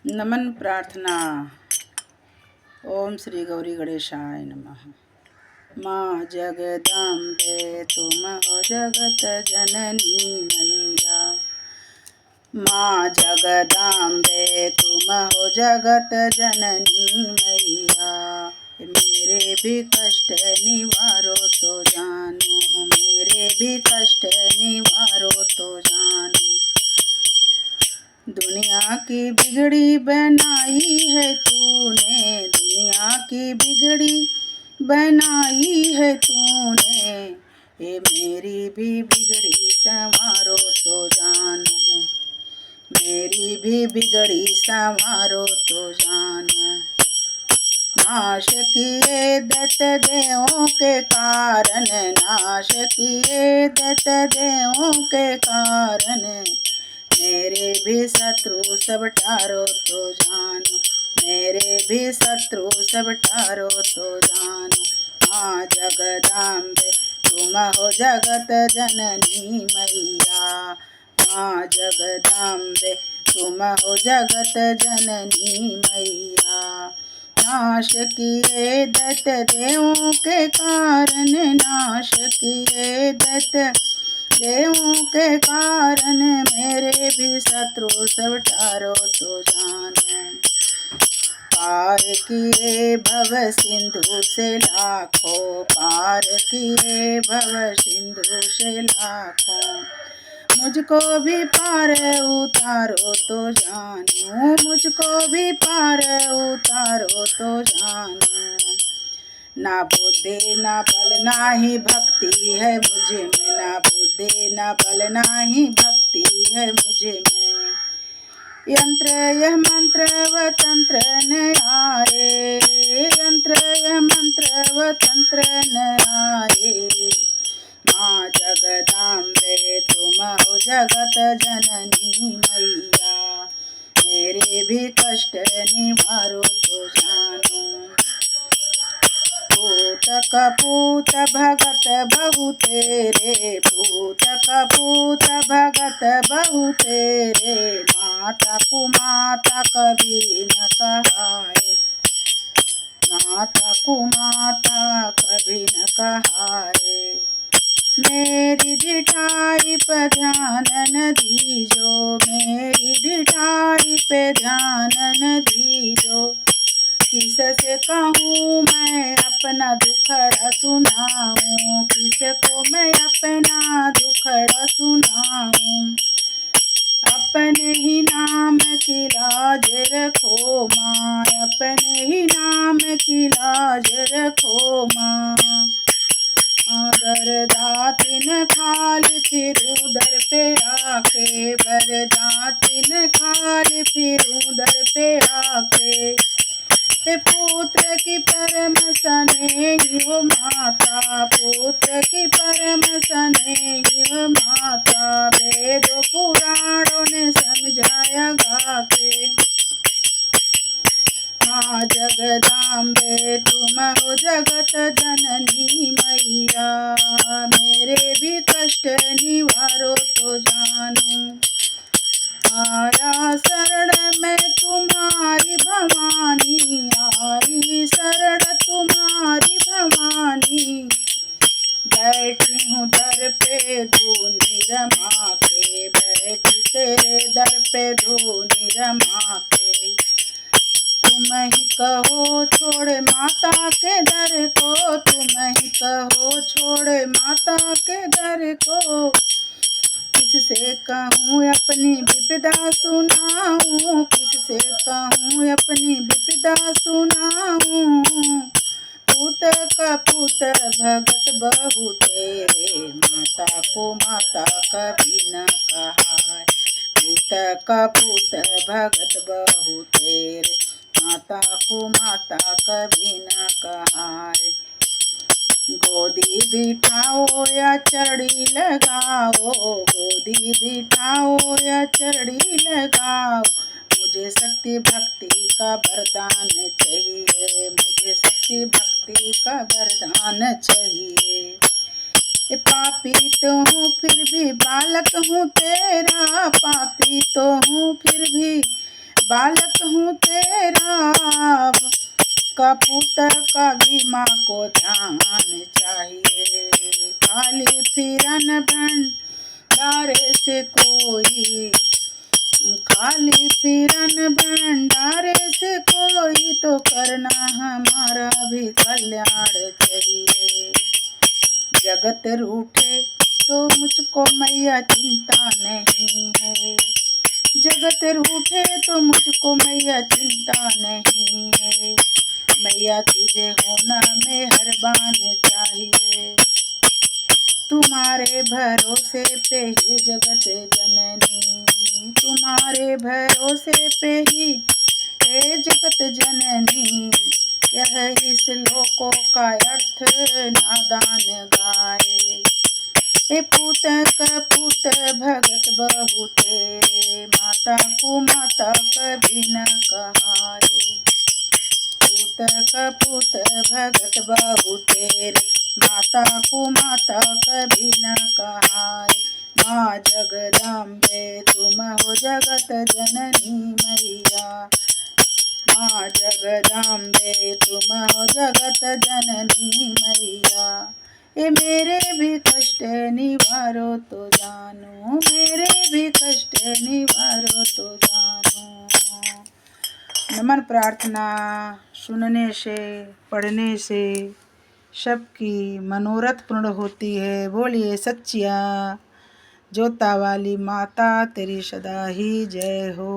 नमन प्रार्थना। ओम श्री गौरी गणेशाय नमः। माँ जगदम्बे तुम हो जगत जननी मैया। माँ जगदम्बे तुम हो जगत जननी मैया। मेरे भी कष्ट निवारो तो जानो, मेरे भी कष्ट निवारो तो जानो। दुनिया की बिगड़ी बनाई है तूने, दुनिया की बिगड़ी बनाई है तूने। ये मेरी भी बिगड़ी संवारो तो जानो, मेरी भी बिगड़ी संवारो तो जानो। नाश किए दत्त देवों के कारण, नाश किए दत्त देवों के कारण। मेरे भी शत्रु सब टारो तो जानो, मेरे भी शत्रु सब टारो तो जानो। माँ जगदम्बे तुम हो जगत जननी मैया। माँ जगदम्बे तुम हो जगत जननी मैया। नाश किए दत्त देवों के कारण, नाश किए दत्त देवों के कारण। मेरे भी शत्रु सब टारो तो जानो। पार किए भव सिंधु से लाखों, पार किए भव सिंधु से लाखों। मुझको भी पार उतारो तो जानो, मुझको भी पार उतारो तो जानो। ना बुद्धि ना बल ना ही भक्ति है मुझे में, ना बुद्धि ना बल ना ही भक्ति है मुझे में। यंत्र यह मंत्र व तंत्र न आए, यंत्र यह मंत्र व तंत्र न आए। माँ जगदम्बे तुम हो जगत जननी मैया। मेरे भी कष्ट निवारो तो जानो। पूत कपूत भगत बहु तेरे, पूत कपूत भगत बहु तेरे। माता कुमाता कभी न कहाए, माता कुमाता कभी न कहाए। मेरी ढिठाई पे ध्यान न दीजो, मेरी ढिठाई पे ध्यान न दीजो। किससे कहूँ मैं अपना दुखड़ा सुनाऊँ, किसको मैं अपना दुखड़ा सुनाऊँ। अपने ही नाम की लाज रखो माँ, अपने ही नाम की लाज रखो माँ। बरदाती न खाली फिर उधर पे आके, बरदाती न खाली फिर उधर पे आके। पुत्र की परम स्नेही हो माता, पुत्र की परम स्नेही हो माता। वेदों पुराणों ने समझाया गा के। माँ जगदम्बे तुम हो जगत जननी मैया। मेरे भी कष्ट निवारो तो जानो। आया शरण में तुम्हारी भवानी, आई शरण तुम्हारी भवानी। बैठी हूँ दर पे धूनी रमा के, बैठी तेरे दर पे धूनी रमा के। तुम ही कहो छोड़ माता के दर को, तुम ही कहो छोड़ माता के दर को। किससे कहूँ अपनी विपदा सुनाऊँ, किससे कहूँ अपनी विपदा सुनाऊँ। पूत कपूत भगत बहु तेरे, माता को माता कभी न कहाए। पूत कपूत भगत बहु तेरे, माता को माता कभी न कहाए। गोदी बिठाओ या चढ़ी लगाओ, गोदी बिठाओ या चढ़ी लगाओ। मुझे शक्ति भक्ति का वरदान चाहिए, मुझे शक्ति भक्ति का वरदान चाहिए। पापी तो हूँ फिर भी बालक हूँ तेरा, पापी तो हूँ फिर भी बालक हूँ तेरा कपूत, कभी माँ को ध्यान चाहिए। खाली फिरन भंडारे से कोई, खाली फिरन भंडारे से कोई, तो करना हमारा भी कल्याण चाहिए। जगत रूठे तो मुझको मैया चिंता नहीं है, जगत रूठे तो मुझको मैया चिंता नहीं है। मैया तुझे होना मेहरबान चाहिए। तुम्हारे भरोसे पे ही जगत जननी, तुम्हारे भरोसे पे ही हे जगत जननी। यह इस लोकों का अर्थ नादान गाए। हे पूत कपूत भगत बहुते, माता को माता कभी न कहाए। पूत कपूत भगत बहुते, माता को माता कभी न कहाए। माँ जगदम्बे तुम हो जगत जननी मैया, माँ जगदम्बे तुम हो जगत जननी मैया। ये मेरे भी कष्ट निवारो तो जानो, मेरे भी कष्ट निवारो तो जानो। नमन प्रार्थना सुनने से, पढ़ने से सबकी मनोरथ पूर्ण होती है। बोलिए सच्चिया जोता वाली माता तेरी सदा ही जय हो।